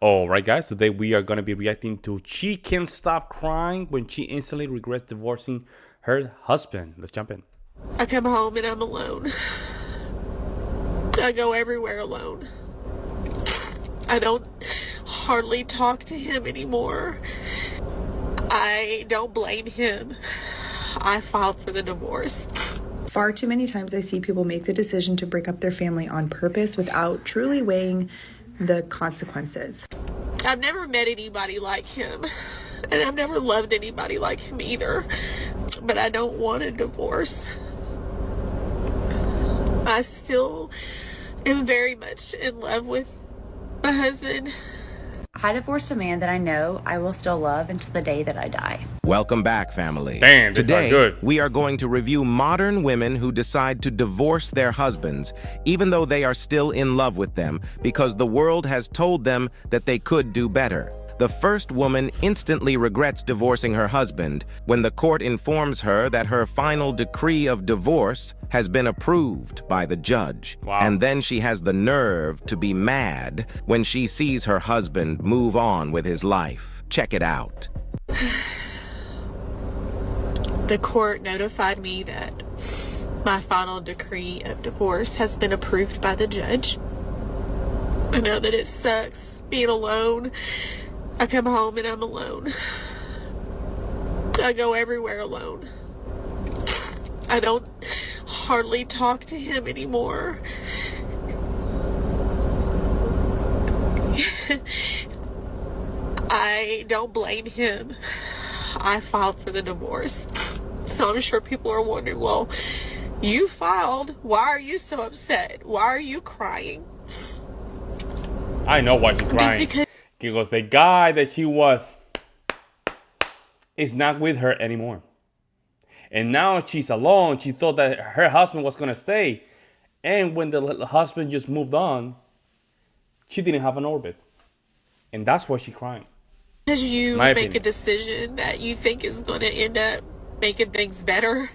All right, guys. Today we are going to be reacting to She Can't Stop Crying When She Instantly Regrets Divorcing Her Husband. Let's jump in. I come home and I'm alone. I go everywhere alone. I don't hardly talk to him anymore. I don't blame him. I filed for the divorce. Far too many times I see people make the decision to break up their family on purpose without truly weighing the consequences. I've never met anybody like him, and I've never loved anybody like him either, but I don't want a divorce. I still am very much in love with my husband. I divorced a man that I know I will still love until the day that I die. Welcome back, family. Damn, this Today, is good. we are going to review modern women who decide to divorce their husbands, even though they are still in love with them, because the world has told them that they could do better. The first woman instantly regrets divorcing her husband when the court informs her that her final decree of divorce has been approved by the judge. Wow. And then she has the nerve to be mad when she sees her husband move on with his life. Check it out. The court notified me that my final decree of divorce has been approved by the judge. I know that it sucks being alone. I come home and I'm alone. I go everywhere alone. I don't hardly talk to him anymore. I don't blame him. I filed for the divorce. So I'm sure people are wondering, well, you filed. Why are you so upset? Why are you crying? I know why she's crying. Because the guy that she was is not with her anymore. And now she's alone. She thought that her husband was going to stay. And when the husband just moved on, she didn't have an orbit. And that's why she's crying. Because you My make opinion. a decision that you think is going to end up making things better,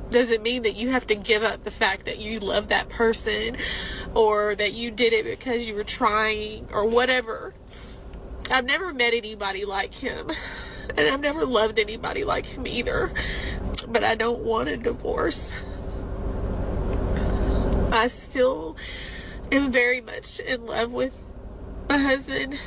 doesn't mean that you have to give up the fact that you love that person or that you did it because you were trying or whatever. I've never met anybody like him, and I've never loved anybody like him either, but I don't want a divorce. I still am very much in love with my husband.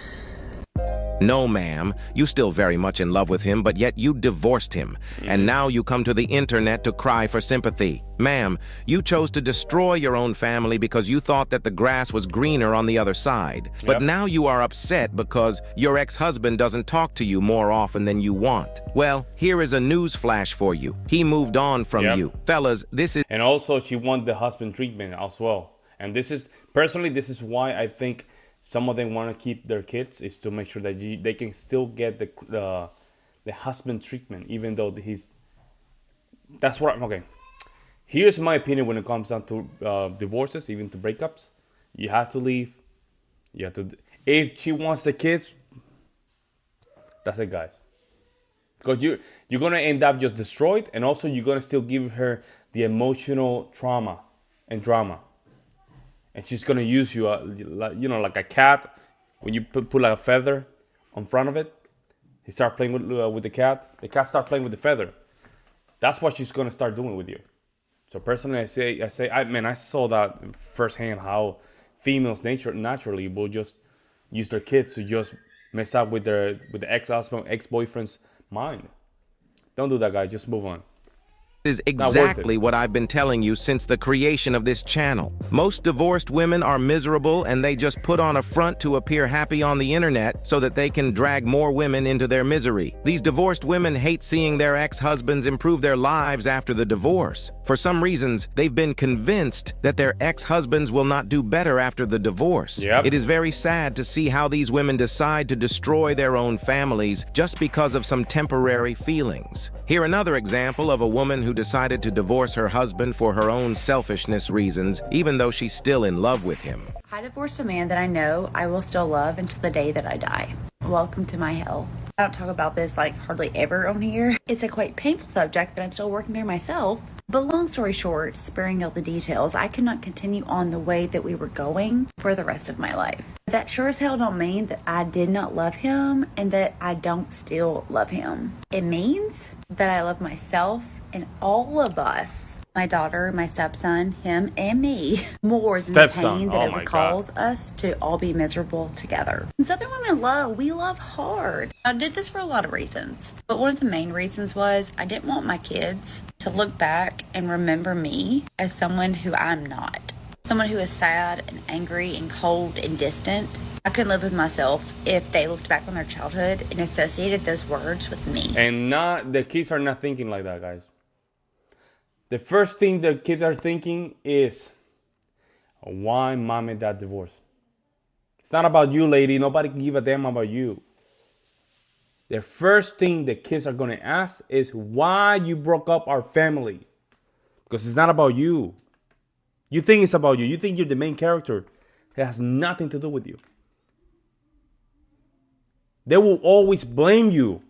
No, ma'am. You still very much in love with him, but yet you divorced him. And now you come to the internet to cry for sympathy. Ma'am, you chose to destroy your own family because you thought that the grass was greener on the other side. But Yep. now you are upset because your ex-husband doesn't talk to you more often than you want. Well, here is a news flash for you. He moved on from Yep. you. Fellas, this is... And also she wanted the husband treatment as well. And this is, personally, this is why I think some of them want to keep their kids, is to make sure that they can still get the husband treatment, even though that's what okay. Here's my opinion when it comes down to divorces, even to breakups. You have to leave. You have to. If she wants the kids, that's it, guys. Because you're gonna end up just destroyed, and also you're gonna still give her the emotional trauma and drama. And she's gonna use you, like a cat. When you put like a feather on front of it, he start playing with the cat. The cat start playing with the feather. That's what she's gonna start doing with you. So personally, I saw that firsthand how females naturally will just use their kids to just mess up with the ex-husband, ex-boyfriend's mind. Don't do that, guys. Just move on. is not worth exactly it. what I've been telling you since the creation of this channel. Most divorced women are miserable and they just put on a front to appear happy on the internet so that they can drag more women into their misery. These divorced women hate seeing their ex-husbands improve their lives after the divorce. For some reasons, they've been convinced that their ex-husbands will not do better after the divorce. Yep. It is very sad to see how these women decide to destroy their own families just because of some temporary feelings. Here another example of a woman who decided to divorce her husband for her own selfishness reasons, even though she's still in love with him. I divorced a man that I know I will still love until the day that I die. Welcome to my hell. I don't talk about this like hardly ever on here. It's a quite painful subject that I'm still working through myself. But long story short, sparing all the details, I could not continue on the way that we were going for the rest of my life. That sure as hell don't mean that I did not love him and that I don't still love him. It means that I love myself and all of us, my daughter, my stepson, him, and me, more than the pain that it would cause us to all be miserable together. And Southern women we love hard. I did this for a lot of reasons, but one of the main reasons was I didn't want my kids to look back and remember me as someone who I'm not. Someone who is sad and angry and cold and distant. I couldn't live with myself if they looked back on their childhood and associated those words with me. And the kids are not thinking like that, guys. The first thing the kids are thinking is, why mom and dad divorced? It's not about you, lady. Nobody can give a damn about you. The first thing the kids are going to ask is why you broke up our family. Because it's not about you. You think it's about you. You think you're the main character. It has nothing to do with you. They will always blame you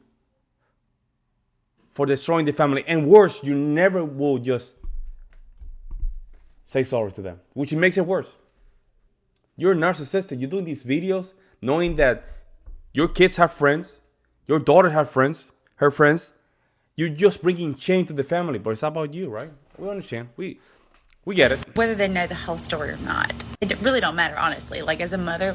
for destroying the family. And worse, you never will just say sorry to them, which makes it worse. You're narcissistic. You're doing these videos knowing that your kids have friends, your daughter have friends, her friends. You're just bringing shame to the family, but it's about you, right? We understand. We get it. Whether they know the whole story or not, it really don't matter, honestly. Like, as a mother,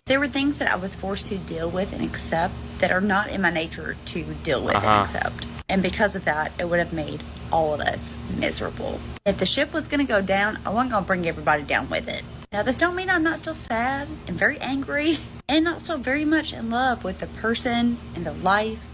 there were things that I was forced to deal with and accept that are not in my nature to deal with and accept. And because of that, it would have made all of us miserable. If the ship was going to go down, I wasn't going to bring everybody down with it. Now, this don't mean I'm not still sad and very angry and not still very much in love with the person and the life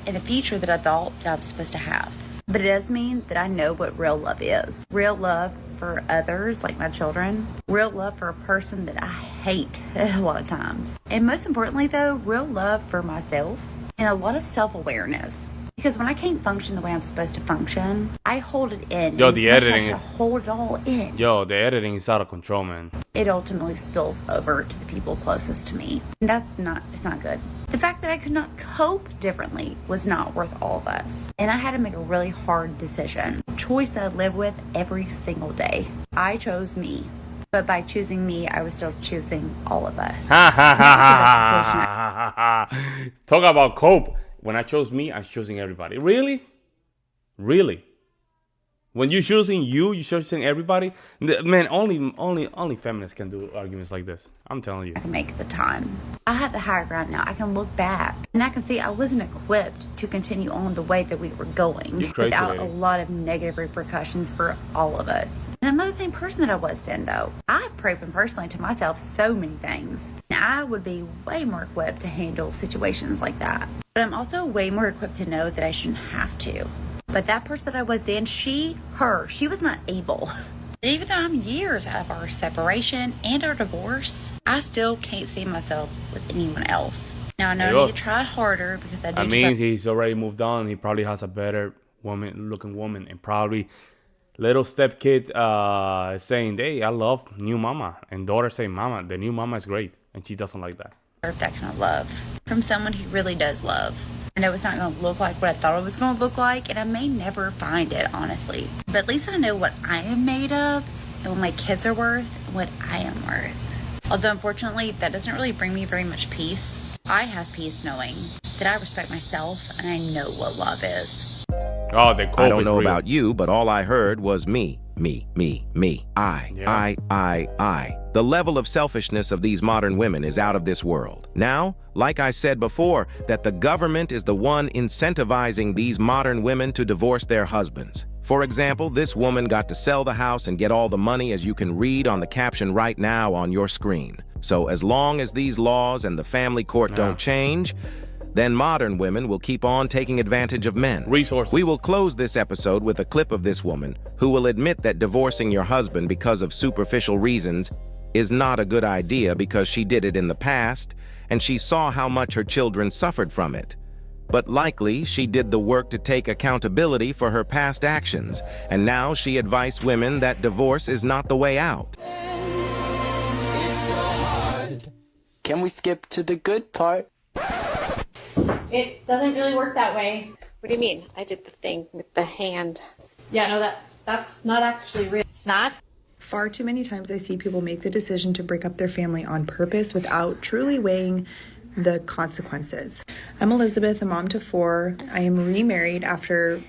and the future that I thought that I was supposed to have. But it does mean that I know what real love is. Real love for others, like my children. Real love for a person that I hate a lot of times. And most importantly, though, real love for myself and a lot of self-awareness. Because when I can't function the way I'm supposed to function, I hold it in. Yo, the editing is... hold it all in. Yo, the editing is out of control, man. It ultimately spills over to the people closest to me. And it's not good. The fact that I could not cope differently was not worth all of us. And I had to make a really hard decision. A choice that I live with every single day. I chose me. But by choosing me, I was still choosing all of us. Talk about cope. When I chose me, I was choosing everybody. Really? Really? When you're choosing you're choosing everybody? Man, only feminists can do arguments like this. I'm telling you. I can make the time. I have the higher ground now. I can look back. And I can see I wasn't equipped to continue on the way that we were going. Without a lot of negative repercussions for all of us. And I'm not the same person that I was then, though. I've proven personally to myself so many things. And I would be way more equipped to handle situations like that. But I'm also way more equipped to know that I shouldn't have to. But that person that I was then, she was not able. And even though I'm years out of our separation and our divorce, I still can't see myself with anyone else. Now, I know I need to try harder because I do. He's already moved on. He probably has a better looking woman. And probably little step kid saying, hey, I love new mama. And daughter saying, mama, the new mama is great. And she doesn't like that. That kind of love from someone who really does love. I know it's not going to look like what I thought it was going to look like, and I may never find it, honestly. But at least I know what I am made of, and what my kids are worth, and what I am worth. Although, unfortunately, that doesn't really bring me very much peace. I have peace knowing that I respect myself, and I know what love is. Oh, the I don't know about you, but all I heard was me. I. The level of selfishness of these modern women is out of this world. Now, like I said before, that the government is the one incentivizing these modern women to divorce their husbands. For example, this woman got to sell the house and get all the money, as you can read on the caption right now on your screen. So as long as these laws and the family court don't change, then modern women will keep on taking advantage of men. Resources. We will close this episode with a clip of this woman who will admit that divorcing your husband because of superficial reasons is not a good idea because she did it in the past and she saw how much her children suffered from it. But likely, she did the work to take accountability for her past actions, and now she advised women that divorce is not the way out. It's so hard. Can we skip to the good part? It doesn't really work that way. What do you mean? I did the thing with the hand. Yeah, no, that's not actually real. It's not. Far too many times I see people make the decision to break up their family on purpose without truly weighing the consequences. I'm Elizabeth, a mom to 4. I am remarried after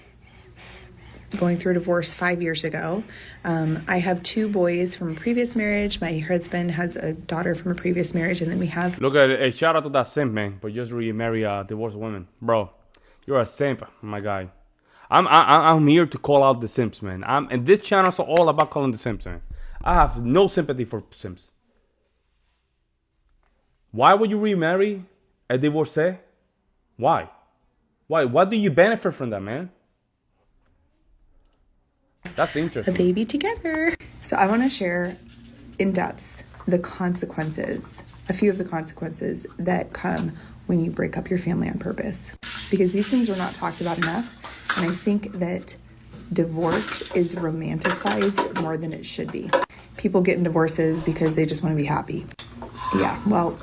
going through a divorce 5 years ago. I have 2 boys from a previous marriage. My husband has a daughter from a previous marriage, and then we have... Look at it. Hey, shout out to that simp, man. But just remarry a divorced woman. Bro, you're a simp, my guy. I'm here to call out the simps, man. And this channel's all about calling the simps, man. I have no sympathy for simps. Why would you remarry a divorcee? Why? Why? What do you benefit from that, man? That's interesting. a baby together. So I want to share in depth the consequences, a few of the consequences that come when you break up your family on purpose. Because these things are not talked about enough. And I think that divorce is romanticized more than it should be. People get in divorces because they just want to be happy. Yeah, well,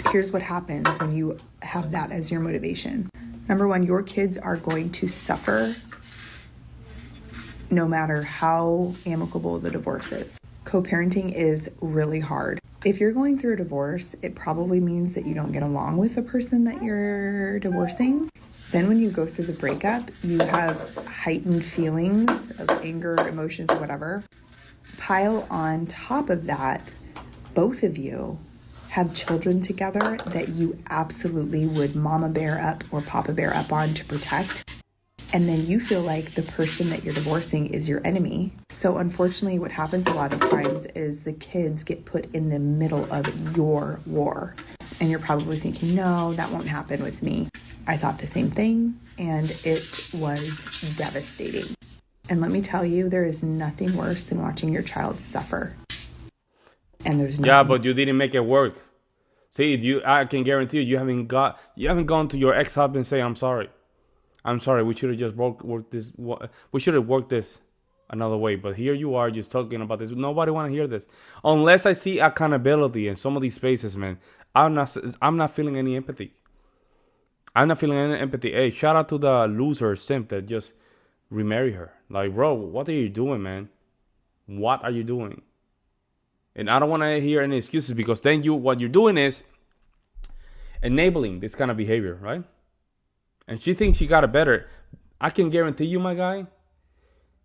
here's what happens when you have that as your motivation. Number one, your kids are going to suffer no matter how amicable the divorce is. Co-parenting is really hard. If you're going through a divorce, it probably means that you don't get along with the person that you're divorcing. Then when you go through the breakup, you have heightened feelings of anger, emotions, whatever. Pile on top of that, both of you have children together that you absolutely would mama bear up or papa bear up on to protect. And then you feel like the person that you're divorcing is your enemy. So unfortunately, what happens a lot of times is the kids get put in the middle of your war. And you're probably thinking, no, that won't happen with me. I thought the same thing, and it was devastating. And let me tell you, there is nothing worse than watching your child suffer. And there's nothing. Yeah, but you didn't make it work. See, I can guarantee you haven't gone to your ex-husband and say, I'm sorry. I'm sorry, we should have just worked this. We should have worked this another way. But here you are just talking about this. Nobody want to hear this. Unless I see accountability in some of these spaces, man. I'm not feeling any empathy. I'm not feeling any empathy. Hey, shout out to the loser simp that just remarry her. Like, bro, what are you doing, man? What are you doing? And I don't want to hear any excuses, because then what you're doing is enabling this kind of behavior, right? And she thinks she got it better. I can guarantee you, my guy,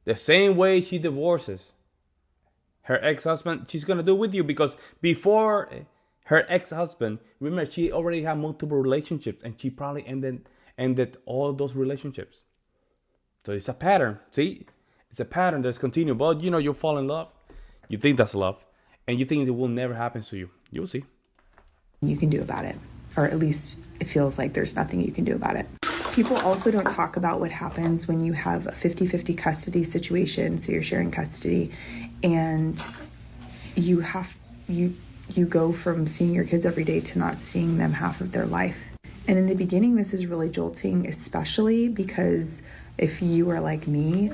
the same way she divorces her ex-husband, she's going to do with you. Because before her ex-husband, remember, she already had multiple relationships, and she probably ended all those relationships. So it's a pattern. See? It's a pattern that's continued. But, you fall in love. You think that's love. And you think it will never happen to you. You'll see. You can do about it. Or at least it feels like there's nothing you can do about it. People also don't talk about what happens when you have a 50-50 custody situation. So you're sharing custody, and you go from seeing your kids every day to not seeing them half of their life. And in the beginning, this is really jolting, especially because if you are like me,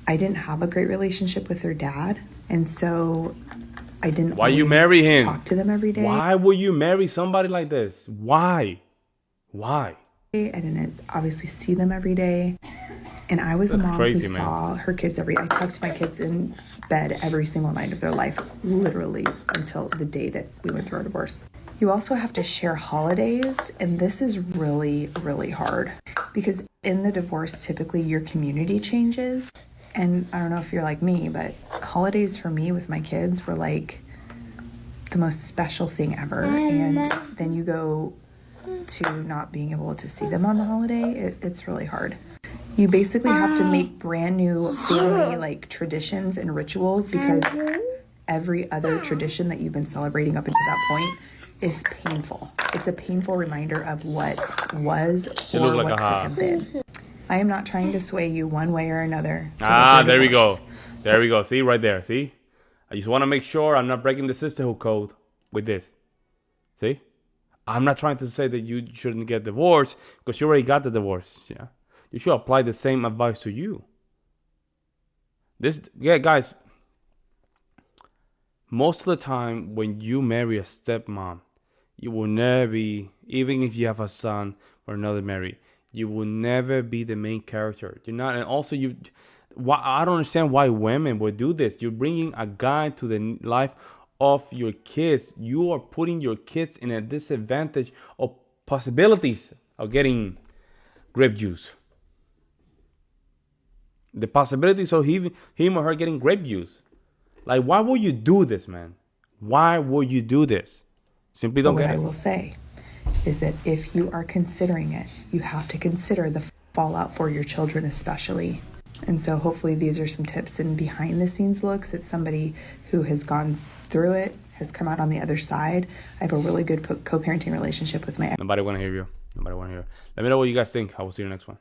I didn't have a great relationship with their dad. And so I didn't Why you marry him? Talk to them every day. Why would you marry somebody like this? Why? I didn't obviously see them every day. And I was a mom who saw her kids every day. I tucked my kids in bed every single night of their life, literally until the day that we went through our divorce. You also have to share holidays, and this is really, really hard. Because in the divorce, typically your community changes. And I don't know if you're like me, but holidays for me with my kids were like the most special thing ever. And then you go to not being able to see them on the holiday. It's really hard. You basically have to make brand new family traditions and rituals, because every other tradition that you've been celebrating up until that point is painful. It's a painful reminder of what was or what could have been. I am not trying to sway you one way or another. There we go. There we go. See, right there. See? I just want to make sure I'm not breaking the sisterhood code with this. See? I'm not trying to say that you shouldn't get divorced, because you already got the divorce. Yeah? You should apply the same advice to you. Guys, most of the time when you marry a stepmom, you will never be, even if you have a son or another married, you will never be the main character. You're not, and also Why, I don't understand why women would do this. You're bringing a guy to the life of your kids. You are putting your kids in a disadvantage of possibilities of getting grape juice. The possibilities of him or her getting grape juice. Like, why would you do this, man? Why would you do this? Simply don't But get what it. I will say is that if you are considering it, you have to consider the fallout for your children especially. And so hopefully these are some tips and behind the scenes looks at somebody who has gone through it, has come out on the other side. I have a really good co-parenting relationship with my Nobody want to hear you. Nobody want to hear you. Let me know what you guys think. I will see you next one.